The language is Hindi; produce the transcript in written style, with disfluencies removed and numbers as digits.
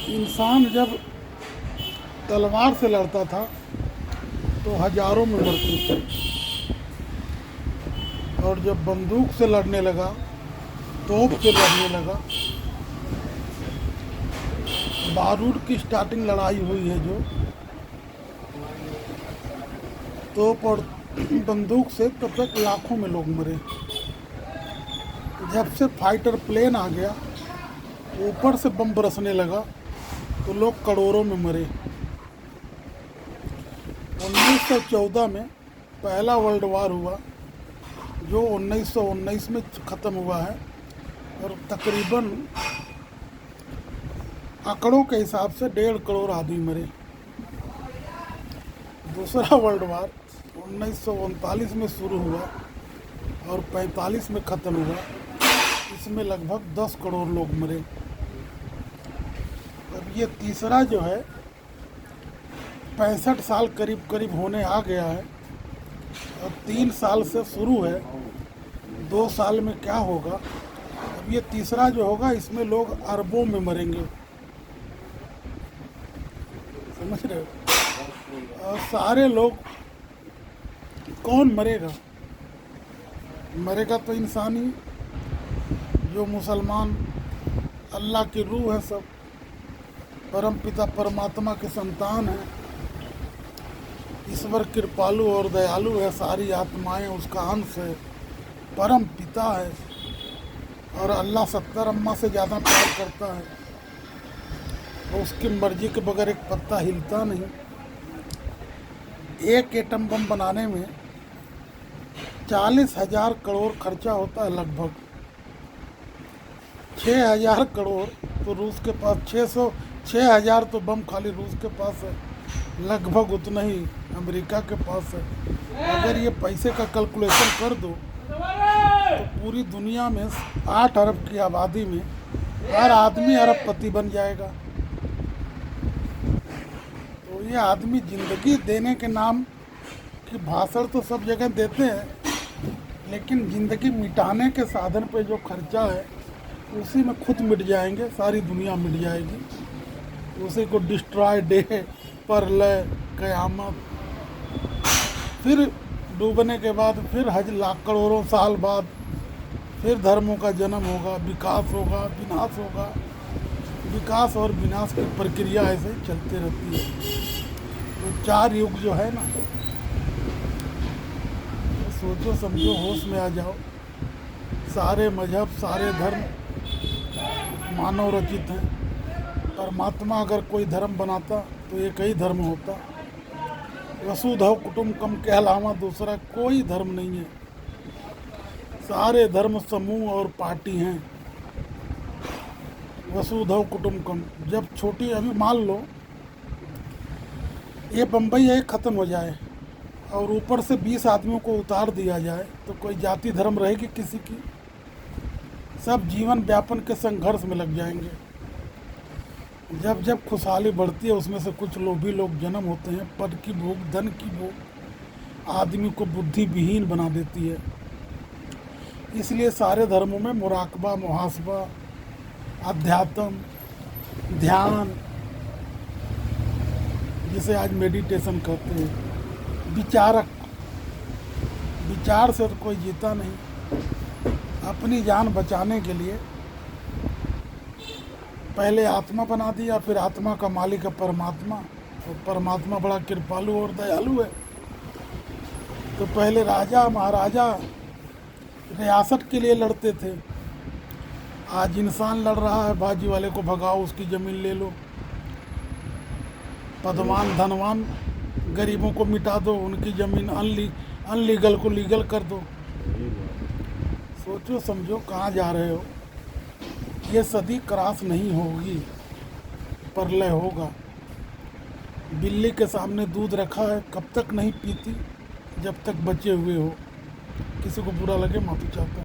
इंसान जब तलवार से लड़ता था तो हजारों में मरते थे, और जब बंदूक से लड़ने लगा, तोप से लड़ने लगा, बारूद की स्टार्टिंग लड़ाई हुई है जो तोप और बंदूक से, तब तक लाखों में लोग मरे। जब से फाइटर प्लेन आ गया, ऊपर से बम बरसने लगा, तो लोग करोड़ों में मरे। 1914 में पहला वर्ल्ड वार हुआ जो 1919 में ख़त्म हुआ है, और तकरीबन आंकड़ों के हिसाब से 1.5 करोड़ आदमी मरे। दूसरा वर्ल्ड वार 1939 में शुरू हुआ और 45 में ख़त्म हुआ। इसमें लगभग 10 करोड़ लोग मरे। अब ये तीसरा जो है 65 साल करीब करीब होने आ गया है, और 3 साल से शुरू है। 2 साल में क्या होगा? अब ये तीसरा जो होगा, इसमें लोग अरबों में मरेंगे, समझ रहे हो? और सारे लोग, कौन मरेगा? मरेगा तो इंसान ही, जो मुसलमान अल्लाह की रूह है, सब परम पिता परमात्मा के संतान हैं, ईश्वर कृपालु और दयालु है, सारी आत्माएं उसका अंश है, परम पिता है, और अल्लाह 70 अम्मा से ज़्यादा प्यार करता है, और उसकी मर्जी के बगैर एक पत्ता हिलता नहीं। एक एटम बम बनाने में 40,000 करोड़ खर्चा होता है, लगभग 6,000 करोड़ तो रूस के पास, 6,000 तो बम खाली रूस के पास है, लगभग उतना ही अमेरिका के पास है। अगर ये पैसे का कैलकुलेशन कर दो तो पूरी दुनिया में 8 अरब की आबादी में हर आदमी अरबपति बन जाएगा। तो ये आदमी ज़िंदगी देने के नाम की भाषण तो सब जगह देते हैं, लेकिन ज़िंदगी मिटाने के साधन पे जो खर्चा है, उसी में खुद मिट जाएंगे, सारी दुनिया मिट जाएगी। उसी को डिस्ट्रॉय डे, प्रलय, क़यामत, फिर डूबने के बाद फिर हज, लाख करोड़ों साल बाद फिर धर्मों का जन्म होगा, विकास होगा, विनाश होगा। विकास और विनाश की प्रक्रिया ऐसे ही चलती रहती है। तो 4 युग जो है ना, तो सोचो समझो, होश में आ जाओ। सारे मजहब, सारे धर्म मानव रचित हैं। परमात्मा अगर कोई धर्म बनाता तो एक ही धर्म होता। वसुधैव कुटुम्बकम के अलावा दूसरा कोई धर्म नहीं है। सारे धर्म समूह और पार्टी हैं। वसुधैव कुटुम्बकम। जब छोटी, अभी मान लो ये बम्बई है, ख़त्म हो जाए और ऊपर से 20 आदमियों को उतार दिया जाए, तो कोई जाति धर्म रहेगी किसी की? सब जीवन व्यापन के संघर्ष में लग जाएंगे। जब जब खुशहाली बढ़ती है, उसमें से कुछ लोभी लोग जन्म होते हैं। पद की भूख, धन की भूख आदमी को बुद्धि विहीन बना देती है। इसलिए सारे धर्मों में मुराकबा, मुहासबा, अध्यात्म, ध्यान, जिसे आज मेडिटेशन कहते हैं, विचारक, विचार से तो कोई जीता नहीं। अपनी जान बचाने के लिए पहले आत्मा बना दिया, फिर आत्मा का मालिक है परमात्मा, और परमात्मा बड़ा कृपालु और दयालु है। तो पहले राजा महाराजा रियासत के लिए लड़ते थे, आज इंसान लड़ रहा है, बाजी वाले को भगाओ, उसकी ज़मीन ले लो। पदवान धनवान गरीबों को मिटा दो, उनकी ज़मीन अनलीगल को लीगल कर दो। सोचो समझो कहाँ जा रहे हो। ये सदी क्रॉस नहीं होगी, प्रलय होगा। बिल्ली के सामने दूध रखा है, कब तक नहीं पीती? जब तक बचे हुए हो। किसी को बुरा लगे माफ़ी चाहता हूँ।